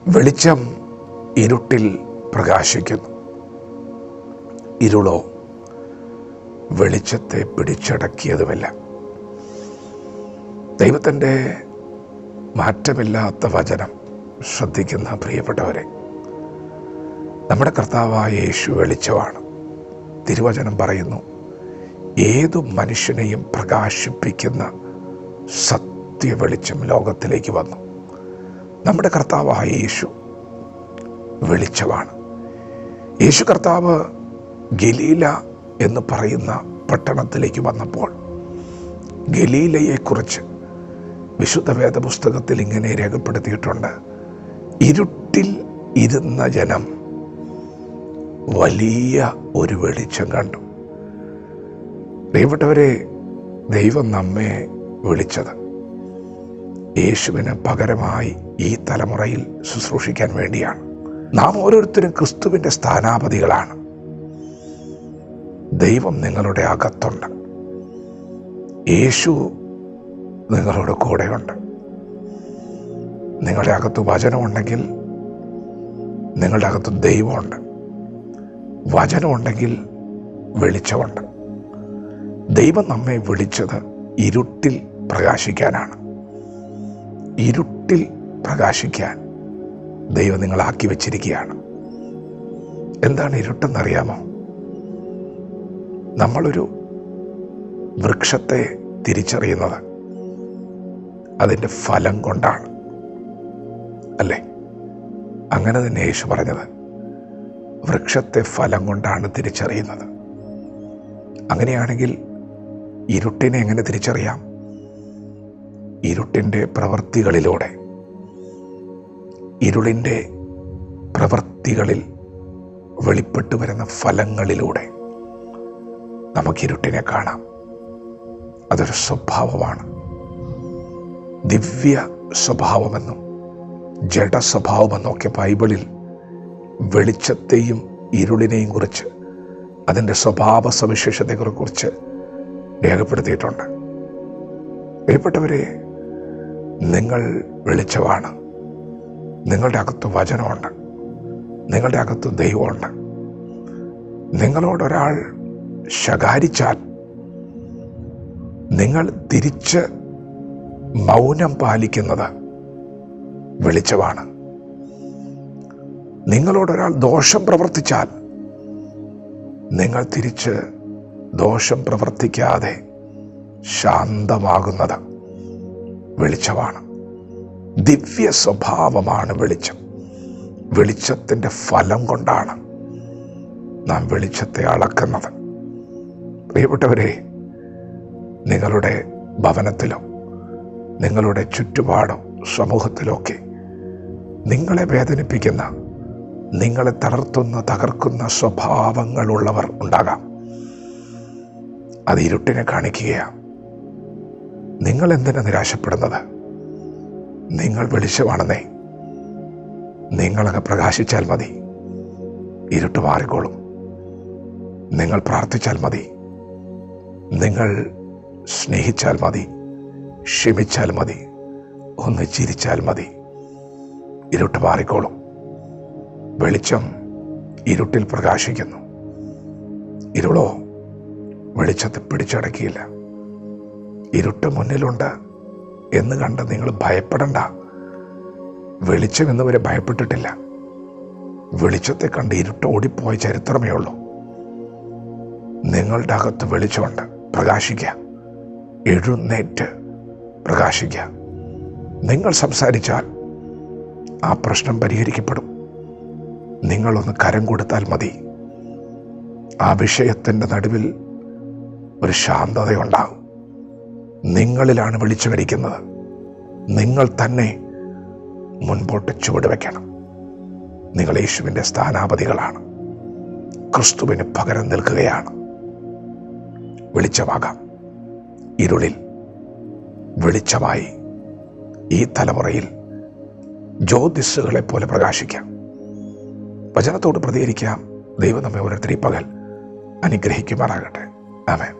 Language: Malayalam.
വെളിച്ചം ഇരുട്ടിൽ പ്രകാശിക്കുന്നു, ഇരുളോ വെളിച്ചത്തെ പിടിച്ചടക്കിയതുമില്ല. ദൈവത്തിൻ്റെ മാറ്റമില്ലാത്ത വചനം ശ്രദ്ധിക്കുന്ന പ്രിയപ്പെട്ടവരെ, നമ്മുടെ കർത്താവായ യേശു വെളിച്ചമാണ്. തിരുവചനം പറയുന്നു, ഏതു മനുഷ്യനെയും പ്രകാശിപ്പിക്കുന്ന സത്യ വെളിച്ചം ലോകത്തിലേക്ക് വന്നു. നമ്മുടെ കർത്താവായ യേശു വെളിച്ചമാണ്. യേശു കർത്താവ് ഗലീല എന്ന് പറയുന്ന പട്ടണത്തിലേക്ക് വന്നപ്പോൾ ഗലീലയെക്കുറിച്ച് വിശുദ്ധ വേദപുസ്തകത്തിൽ ഇങ്ങനെ രേഖപ്പെടുത്തിയിട്ടുണ്ട്: ഇരുട്ടിൽ ഇരുന്ന ജനം വലിയ ഒരു വെളിച്ചം കണ്ടു. പ്രിയപ്പെട്ടവരെ, ദൈവം നമ്മെ വിളിച്ചത് യേശുവിന് പകരമായി ഈ തലമുറയിൽ ശുശ്രൂഷിക്കാൻ വേണ്ടിയാണ്. നാം ഓരോരുത്തരും ക്രിസ്തുവിൻ്റെ സ്ഥാനാപതികളാണ്. ദൈവം നിങ്ങളുടെ അകത്തുണ്ട്. യേശു നിങ്ങളുടെ കൂടെയുണ്ട്. നിങ്ങളുടെ അകത്ത് വചനമുണ്ടെങ്കിൽ നിങ്ങളുടെ അകത്ത് ദൈവമുണ്ട്. വചനമുണ്ടെങ്കിൽ വെളിച്ചമുണ്ട്. ദൈവം നമ്മെ വിളിച്ചത് ഇരുട്ടിൽ പ്രകാശിക്കാനാണ്. ഇരുട്ടിൽ പ്രകാശിക്കാൻ ദൈവം നിങ്ങളാക്കി വച്ചിരിക്കുകയാണ്. എന്താണ് ഇരുട്ടെന്നറിയാമോ? നമ്മളൊരു വൃക്ഷത്തെ തിരിച്ചറിയുന്നത് അതിൻ്റെ ഫലം കൊണ്ടാണ്, അല്ലേ? അങ്ങനെ തന്നെ യേശു പറഞ്ഞത്, വൃക്ഷത്തെ ഫലം കൊണ്ടാണ് തിരിച്ചറിയുന്നത്. അങ്ങനെയാണെങ്കിൽ ഇരുട്ടിനെ എങ്ങനെ തിരിച്ചറിയാം? ഇരുട്ടിൻ്റെ പ്രവൃത്തികളിലൂടെ, ഇരുളിൻ്റെ പ്രവൃത്തികളിൽ വെളിപ്പെട്ടു വരുന്ന ഫലങ്ങളിലൂടെ നമുക്കിരുട്ടിനെ കാണാം. അതൊരു സ്വഭാവമാണ്. ദിവ്യ സ്വഭാവമെന്നും ജഡ സ്വഭാവമെന്നൊക്കെ ബൈബിളിൽ വെളിച്ചത്തെയും ഇരുളിനെയും കുറിച്ച്, അതിൻ്റെ സ്വഭാവ സവിശേഷതകളെക്കുറിച്ച് രേഖപ്പെടുത്തിയിട്ടുണ്ട്. പ്രിയപ്പെട്ടവരെ, നിങ്ങൾ വെളിച്ചമാണ്. നിങ്ങളുടെ അകത്ത് വചനമുണ്ട്. നിങ്ങളുടെ അകത്ത് ദൈവമുണ്ട്. നിങ്ങളോടൊരാൾ ശകാരിച്ചാൽ നിങ്ങൾ തിരിച്ച് മൗനം പാലിക്കുന്നത് വെളിച്ചമാണ്. നിങ്ങളോടൊരാൾ ദോഷം പ്രവർത്തിച്ചാൽ നിങ്ങൾ തിരിച്ച് ദോഷം പ്രവർത്തിക്കാതെ ശാന്തമാകുന്നത് വെളിച്ചമാണ്. ദിവ്യ സ്വഭാവമാണ് വെളിച്ചം. വെളിച്ചത്തിൻ്റെ ഫലം കൊണ്ടാണ് നാം വെളിച്ചത്തെ അളക്കുന്നത്. പ്രിയപ്പെട്ടവരെ, നിങ്ങളുടെ ഭവനത്തിലോ നിങ്ങളുടെ ചുറ്റുപാടോ സമൂഹത്തിലൊക്കെ നിങ്ങളെ വേദനിപ്പിക്കുന്ന, നിങ്ങളെ തളർത്തുന്ന, തകർക്കുന്ന സ്വഭാവങ്ങളുള്ളവർ ഉണ്ടാകാം. അത് ഇരുട്ടിനെ കാണിക്കുകയാണ്. നിങ്ങൾ എന്തിനാ നിരാശപ്പെടുന്നത്? നിങ്ങൾ വെളിച്ചമാണെന്നേ. നിങ്ങളങ്ങ് പ്രകാശിച്ചാൽ മതി, ഇരുട്ട് മാറിക്കോളും. നിങ്ങൾ പ്രാർത്ഥിച്ചാൽ മതി, നിങ്ങൾ സ്നേഹിച്ചാൽ മതി, ക്ഷമിച്ചാൽ മതി, ഒന്ന് ചിരിച്ചാൽ മതി, ഇരുട്ട് മാറിക്കോളും. വെളിച്ചം ഇരുട്ടിൽ പ്രകാശിക്കുന്നു. ഇരുളോ വെളിച്ചത്തെ പിടിച്ചടക്കിയില്ല. ഇരുട്ട് മുന്നിലുണ്ട് എന്ന് കണ്ട് നിങ്ങൾ ഭയപ്പെടണ്ട. വെളിച്ചം ഇന്നുവരെ ഭയപ്പെട്ടിട്ടില്ല. വെളിച്ചത്തെ കണ്ട് ഇരുട്ട് ഓടിപ്പോയ ചരിത്രമേ ഉള്ളൂ. നിങ്ങളുടെ അകത്ത് വെളിച്ചമുണ്ട്. പ്രകാശിക്കുക, എഴുന്നേറ്റ് പ്രകാശിക്കുക. നിങ്ങൾ സംസാരിച്ചാൽ ആ പ്രശ്നം പരിഹരിക്കപ്പെടും. നിങ്ങളൊന്ന് കരം കൊടുത്താൽ മതി. ആ വിഷയത്തിൻ്റെ നടുവിൽ ഒരു ശാന്തതയുണ്ടാകും. നിങ്ങളിലാണ് വെളിച്ചമിരിക്കുന്നത്. നിങ്ങൾ തന്നെ മുൻപോട്ട് ചുവട് വയ്ക്കണം. നിങ്ങൾ യേശുവിൻ്റെ സ്ഥാനാപതികളാണ്. ക്രിസ്തുവിന് പകരം നിൽക്കുകയാണ്. വെളിച്ചമാകാം. ഇരുളിൽ വെളിച്ചമായി ഈ തലമുറയിൽ ജ്യോതിസ്സുകളെ പോലെ പ്രകാശിക്കാം. വചനത്തോട് പ്രതികരിക്കാം. ദൈവം നമ്മെ ഓരോരുത്തരെയും പകൽ അനുഗ്രഹിക്കുമാറാകട്ടെ. ആമേൻ.